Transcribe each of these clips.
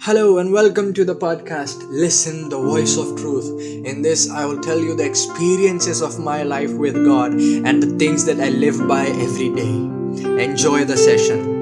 Hello and welcome to the podcast Listen the Voice of Truth. In this, I will tell you the experiences of my life with God and the things that I live by every day. Enjoy the session.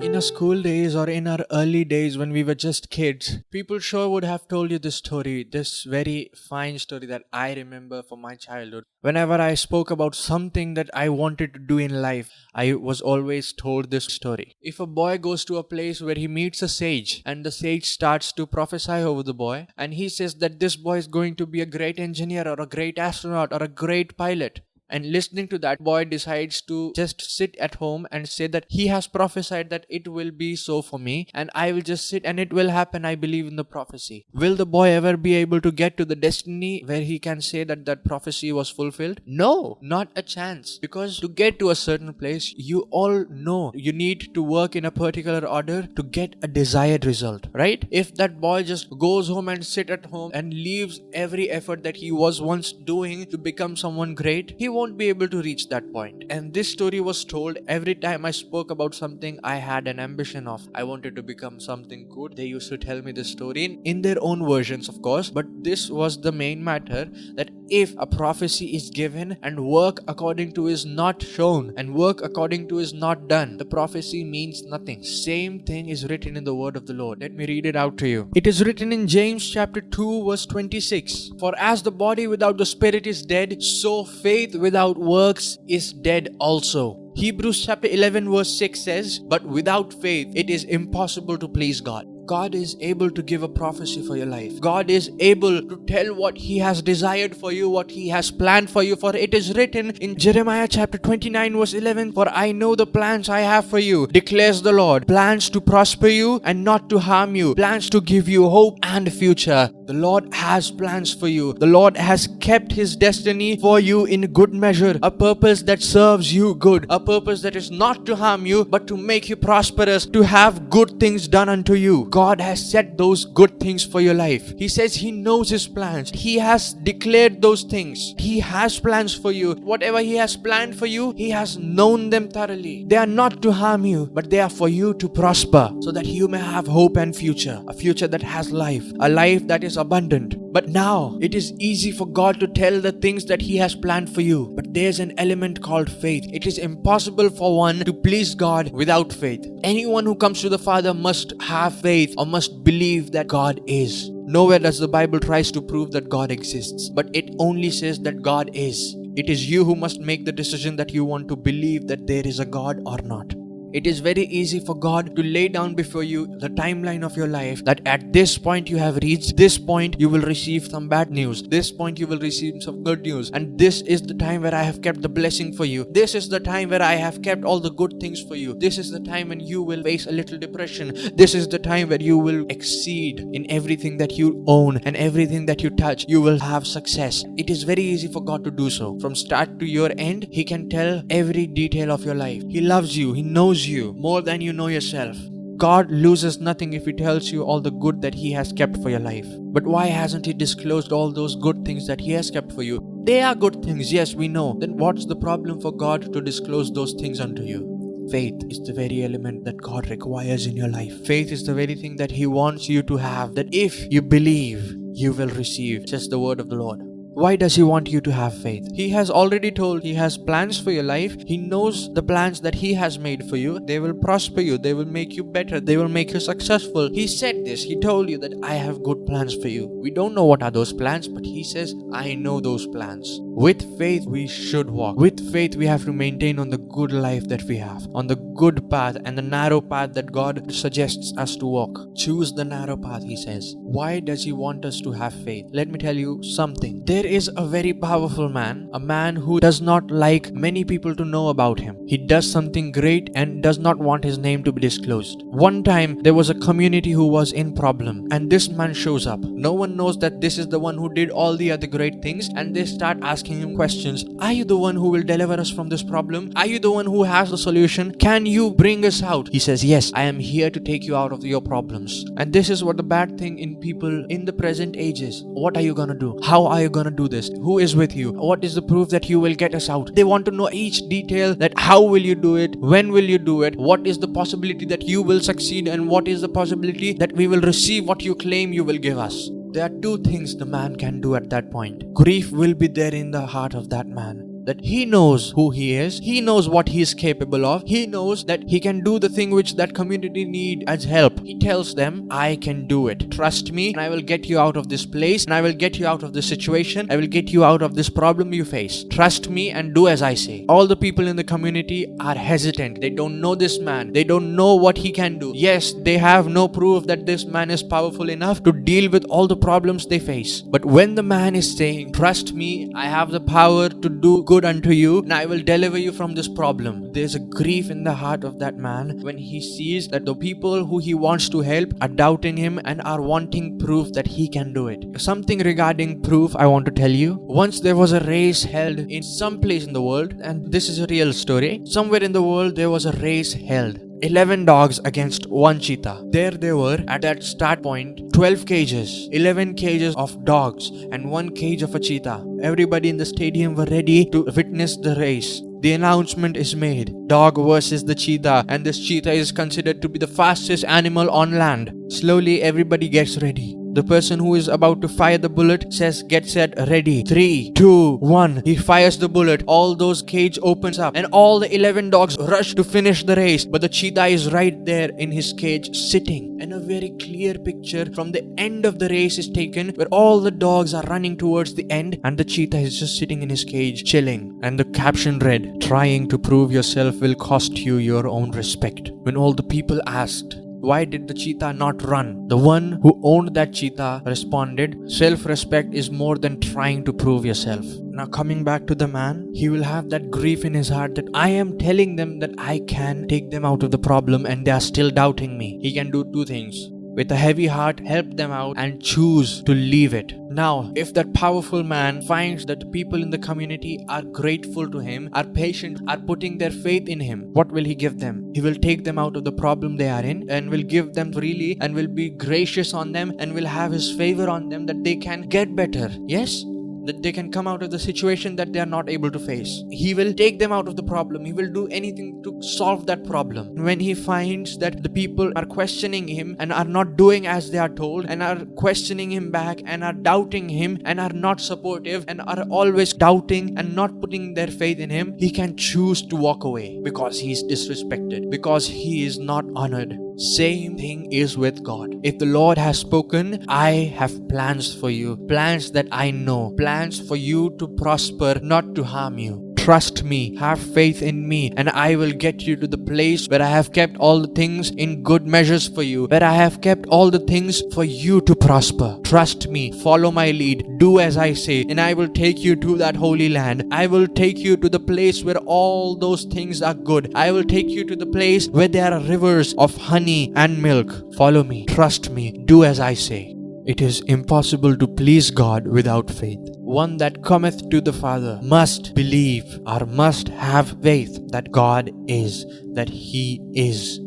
In our school days or in our early days when we were just kids, people sure would have told you this story, this very fine story that I remember from my childhood. Whenever I spoke about something that I wanted to do in life, I was always told this story. If a boy goes to a place where he meets a sage and the sage starts to prophesy over the boy and he says that this boy is going to be a great engineer or a great astronaut or a great pilot, and listening to that, boy decides to just sit at home and say that he has prophesied that it will be so for me and I will just sit and it will happen. I believe in the prophecy. Will the boy ever be able to get to the destiny where he can say that that prophecy was fulfilled? No, not a chance. Because to get to a certain place, you all know you need to work in a particular order to get a desired result, right? If that boy just goes home and sit at home and leaves every effort that he was once doing to become someone great, he won't be able to reach that point. And this story was told every time I spoke about something I had an ambition of. I wanted to become something good. They used to tell me this story in their own versions, of course, but this was the main matter, that if a prophecy is given and work according to is not shown and work according to is not done, the prophecy means nothing. Same thing is written in the word of the Lord. Let me read it out to you. It is written in James chapter 2 verse 26. For as the body without the spirit is dead, so faith without works is dead also. Hebrews chapter 11 verse 6 says, but without faith it is impossible to please God. God is able to give a prophecy for your life. God is able to tell what He has desired for you, what He has planned for you. For it is written in Jeremiah chapter 29 verse 11, for I know the plans I have for you, declares the Lord. Plans to prosper you and not to harm you. Plans to give you hope and future. The Lord has plans for you. The Lord has kept His destiny for you in good measure. A purpose that serves you good. A purpose that is not to harm you, but to make you prosperous, to have good things done unto you. God has set those good things for your life. He says He knows His plans. He has declared those things. He has plans for you. Whatever He has planned for you, He has known them thoroughly. They are not to harm you, but they are for you to prosper, so that you may have hope and future. A future that has life. A life that is abundant. But now, it is easy for God to tell the things that He has planned for you. But there's an element called faith. It is impossible for one to please God without faith. Anyone who comes to the Father must have faith or must believe that God is. Nowhere does the Bible tries to prove that God exists, but it only says that God is. It is you who must make the decision that you want to believe that there is a God or not. It is very easy for God to lay down before you the timeline of your life, that at this point you have reached, this point you will receive some bad news, this point you will receive some good news, and this is the time where I have kept the blessing for you. This is the time where I have kept all the good things for you. This is the time when you will face a little depression. This is the time where you will exceed in everything that you own and everything that you touch. You will have success. It is very easy for God to do so. From start to your end, He can tell every detail of your life. He loves you. He knows you more than you know yourself. God loses nothing if He tells you all the good that He has kept for your life. But why hasn't He disclosed all those good things that He has kept for you? They are good things, yes, we know. Then what's the problem for God to disclose those things unto you? Faith is the very element that God requires in your life. Faith is the very thing that He wants you to have, that if you believe, you will receive. Just the word of the Lord. Why does He want you to have faith? He has already told He has plans for your life. He knows the plans that He has made for you. They will prosper you. They will make you better. They will make you successful. He said this. He told you that I have good plans for you. We don't know what are those plans, but He says, I know those plans. With faith, we should walk. With faith, we have to maintain on the good life that we have, on the good path and the narrow path that God suggests us to walk. Choose the narrow path, He says. Why does He want us to have faith? Let me tell you something. There is a very powerful man, a man who does not like many people to know about him. He does something great and does not want his name to be disclosed. One time, there was a community who was in problem, and this man shows up. No one knows that this is the one who did all the other great things, and they start asking him questions. Are you the one who will deliver us from this problem? Are you the one who has the solution? Can you bring us out? He says, yes, I am here to take you out of your problems. And this is what the bad thing in people in the present age is. What are you gonna do? How are you gonna do this? Who is with you? What is the proof that you will get us out? They want to know each detail, that how will you do it? When will you do it? What is the possibility that you will succeed, and what is the possibility that we will receive what you claim you will give us? There are two things the man can do at that point. Grief will be there in the heart of that man, that he knows who he is, he knows what he is capable of, he knows that he can do the thing which that community need as help. He tells them, I can do it. Trust me, and I will get you out of this place, and I will get you out of this situation. I will get you out of this problem you face. Trust me and do as I say. All the people in the community are hesitant. They don't know this man. They don't know what he can do. Yes, they have no proof that this man is powerful enough to deal with all the problems they face. But when the man is saying, trust me, I have the power to do good unto you, and I will deliver you from this problem, there's a grief in the heart of that man when he sees that the people who he wants to help are doubting him and are wanting proof that he can do it. Something regarding proof I want to tell you. Once there was a race held in some place in the world, and this is a real story. Somewhere in the world there was a race held. 11 dogs against 1 cheetah. There they were at that start point, 12 cages, 11 cages of dogs and 1 cage of a cheetah. Everybody in the stadium were ready to witness the race. The announcement is made, dog versus the cheetah, and this cheetah is considered to be the fastest animal on land. Slowly everybody gets ready. The person who is about to fire the bullet says, get set, ready. 3, 2, 1. He fires the bullet. All those cage opens up and all the 11 dogs rush to finish the race. But the cheetah is right there in his cage sitting. And a very clear picture from the end of the race is taken where all the dogs are running towards the end and the cheetah is just sitting in his cage chilling. And the caption read, trying to prove yourself will cost you your own respect. When all the people asked, why did the cheetah not run? The one who owned that cheetah responded, self-respect is more than trying to prove yourself. Now coming back to the man, he will have that grief in his heart that I am telling them that I can take them out of the problem and they are still doubting me. He can do two things. With a heavy heart, help them out and choose to leave it. Now, if that powerful man finds that the people in the community are grateful to him, are patient, are putting their faith in him, what will he give them? He will take them out of the problem they are in and will give them freely and will be gracious on them and will have his favor on them that they can get better. Yes? That they can come out of the situation that they are not able to face. He will take them out of the problem. He will do anything to solve that problem. When he finds that the people are questioning him and are not doing as they are told and are questioning him back and are doubting him and are not supportive and are always doubting and not putting their faith in him, he can choose to walk away because he is disrespected, because he is not honored. Same thing is with God. If the Lord has spoken, I have plans for you, plans that I know, plans for you to prosper, not to harm you. Trust me, have faith in me, and I will get you to the place where I have kept all the things in good measures for you, where I have kept all the things for you to prosper. Trust me, follow my lead, do as I say, and I will take you to that holy land. I will take you to the place where all those things are good. I will take you to the place where there are rivers of honey and milk. Follow me, trust me, do as I say. It is impossible to please God without faith. One that cometh to the Father must believe or must have faith that God is, that He is.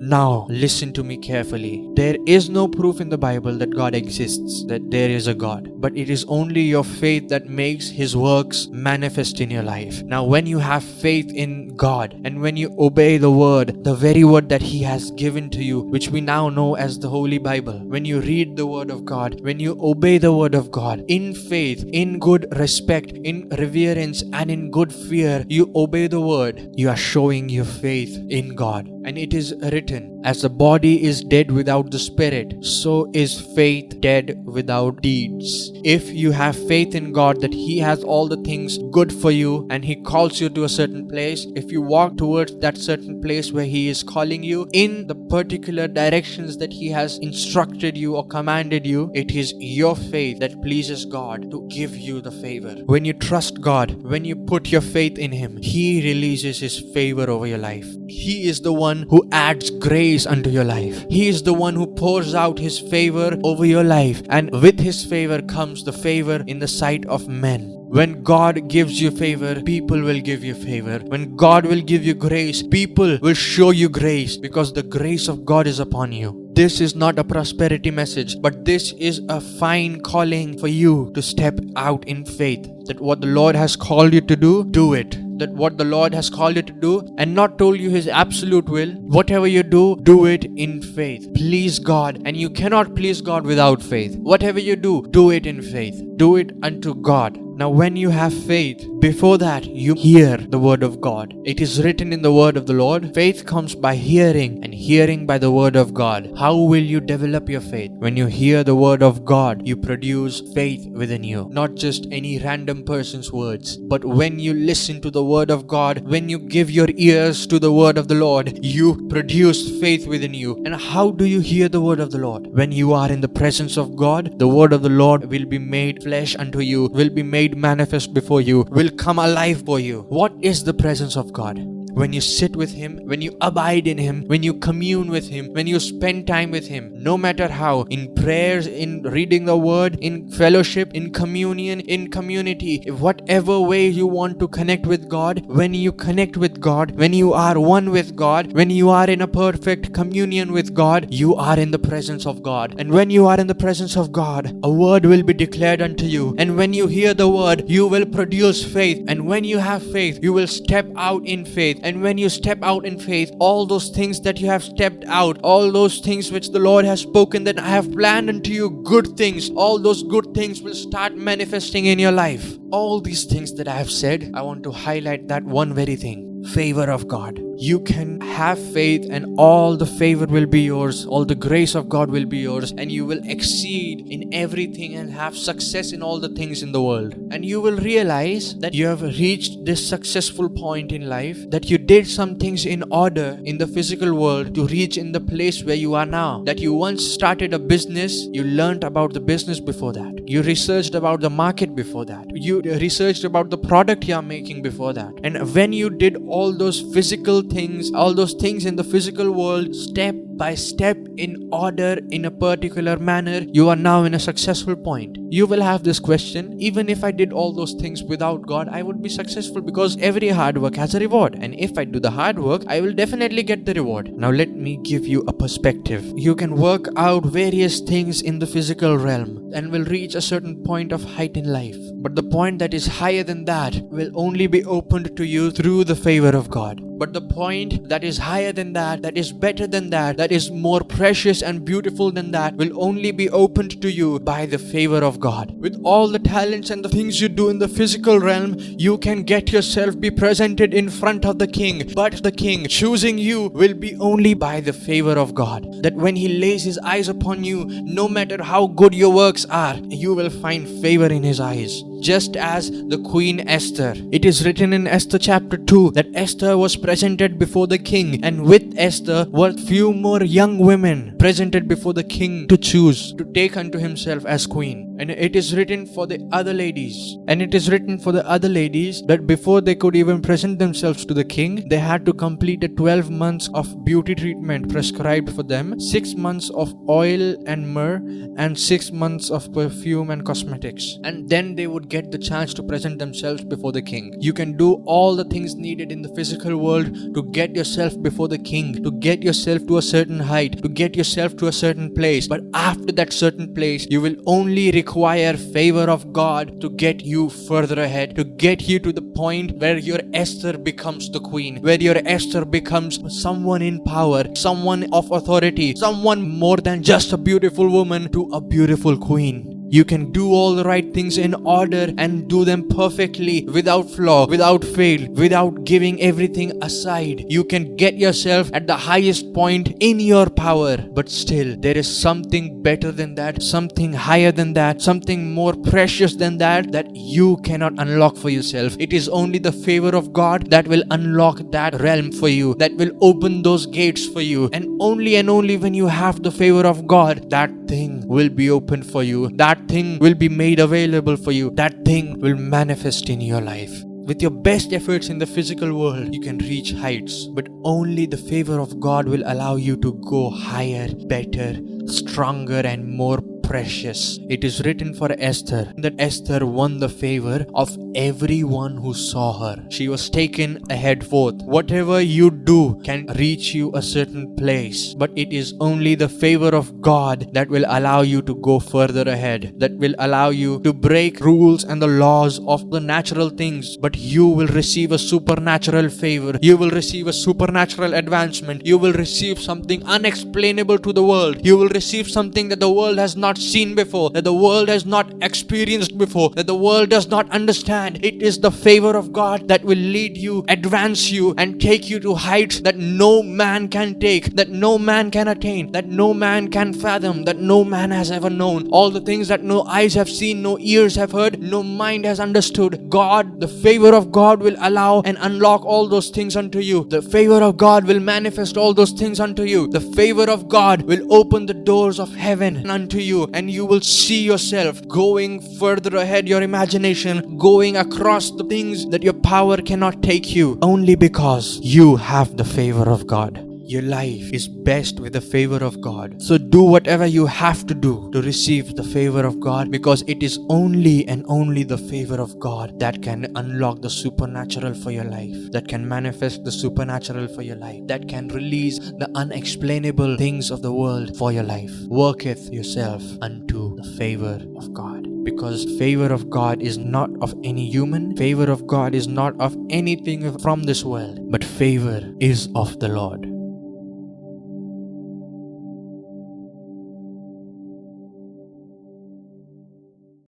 Now, listen to me carefully. There is no proof in the Bible that God exists, that there is a God. But it is only your faith that makes His works manifest in your life. Now, when you have faith in God and when you obey the Word, the very Word that He has given to you, which we now know as the Holy Bible, when you read the Word of God, when you obey the Word of God, in faith, in good respect, in reverence, and in good fear, you obey the Word, you are showing your faith in God. And it is written, as the body is dead without the spirit, so is faith dead without deeds. If you have faith in God that He has all the things good for you and He calls you to a certain place, if you walk towards that certain place where He is calling you in the particular directions that He has instructed you or commanded you, it is your faith that pleases God to give you the favor. When you trust God, when you put your faith in Him, He releases His favor over your life. He is the one who adds grace unto your life. He is the one who pours out His favor over your life, and with His favor comes the favor in the sight of men. When God gives you favor, people will give you favor. When God will give you grace, people will show you grace because the grace of God is upon you. This is not a prosperity message, but this is a fine calling for you to step out in faith. That what the Lord has called you to do it. That what the Lord has called you to do and not told you His absolute will, whatever you do it in faith. Please God, and you cannot please God without faith. Whatever you do it in faith. Do it unto God. Now when you have faith, before that you hear the word of God. It is written in the word of the Lord, faith comes by hearing and hearing by the word of God. How will you develop your faith? When you hear the word of God, you produce faith within you. Not just any random person's words, but when you listen to the word of God, when you give your ears to the word of the Lord, you produce faith within you. And how do you hear the word of the Lord? When you are in the presence of God, the word of the Lord will be made flesh unto you, will be made manifest before you, will come alive for you. What is the presence of God? When you sit with Him, when you abide in Him, when you commune with Him, when you spend time with Him, no matter how, in prayers, in reading the word, in fellowship, in communion, in community, whatever way you want to connect with God, when you connect with God, when you are one with God, when you are in a perfect communion with God, you are in the presence of God. And when you are in the presence of God, a word will be declared unto you. And when you hear the word, you will produce faith. And when you have faith, you will step out in faith. And when you step out in faith, all those things that you have stepped out, all those things which the Lord has spoken that I have planned unto you, good things, all those good things will start manifesting in your life. All these things that I have said, I want to highlight that one very thing. Favor of God. You can have faith and all the favor will be yours, all the grace of God will be yours, and you will exceed in everything and have success in all the things in the world. And you will realize that you have reached this successful point in life, that you did some things in order in the physical world to reach in the place where you are now. That you once started a business, you learned about the business before that. You researched about the market before that. You researched about the product you are making before that. And when you did all those physical things, all those things in the physical world, step by step in order in a particular manner, you are now in a successful point. You will have this question, even if I did all those things without God, I would be successful, because every hard work has a reward. And if I do the hard work, I will definitely get the reward. Now let me give you a perspective. You can work out various things in the physical realm and will reach a certain point of height in life. But the point that is higher than that will only be opened to you through the favor of God. But the point that is higher than that is better than that is more precious and beautiful than that, will only be opened to you by the favor of God. With all the talents and the things you do in the physical realm, you can get yourself be presented in front of the King. But the King choosing you will be only by the favor of God. That when He lays His eyes upon you, no matter how good your works are, you will find favor in His eyes. Just as the Queen Esther. It is written in Esther chapter 2 that Esther was presented before the king, and with Esther were few more young women presented before the king to choose to take unto himself as queen. And it is written for the other ladies. And it is written for the other ladies that before they could even present themselves to the king, they had to complete a 12 months of beauty treatment prescribed for them, 6 months of oil and myrrh, and 6 months of perfume and cosmetics. And then they would get the chance to present themselves before the king. You can do all the things needed in the physical world to get yourself before the king, to get yourself to a certain height, to get yourself to a certain place. But after that certain place, you will only require favor of God to get you further ahead, to get you to the point where your Esther becomes the queen, where your Esther becomes someone in power, someone of authority, someone more than just a beautiful woman to a beautiful queen. You can do all the right things in order and do them perfectly, without flaw, without fail, without giving everything aside. You can get yourself at the highest point in your power, but still there is something better than that, something higher than that, something more precious than that you cannot unlock for yourself. It is only the favor of God that will unlock that realm for you, that will open those gates for you. And only when you have the favor of God, that thing will be opened for you. That thing will be made available for you. That thing will manifest in your life. With your best efforts in the physical world, you can reach heights, but only the favor of God will allow you to go higher, better, stronger, and more precious. It is written for Esther that Esther won the favor of everyone who saw her. She was taken ahead forth. Whatever you do can reach you a certain place, but it is only the favor of God that will allow you to go further ahead, that will allow you to break rules and the laws of the natural things, but you will receive a supernatural favor. You will receive a supernatural advancement. You will receive something unexplainable to the world. You will receive something that the world has not seen before, that the world has not experienced before, that the world does not understand. It is the favor of God that will lead you, advance you, and take you to heights that no man can take, that no man can attain, that no man can fathom, that no man has ever known. All the things that no eyes have seen, no ears have heard, no mind has understood. God, the favor of God will allow and unlock all those things unto you. The favor of God will manifest all those things unto you. The favor of God will open the doors of heaven unto you, and you will see yourself going further ahead, your imagination, going across the things that your power cannot take you, only because you have the favor of God. Your life is best with the favor of God. So do whatever you have to do to receive the favor of God, because it is only and only the favor of God that can unlock the supernatural for your life, that can manifest the supernatural for your life, that can release the unexplainable things of the world for your life. Worketh yourself unto the favor of God. Because favor of God is not of any human, favor of God is not of anything from this world, but favor is of the Lord.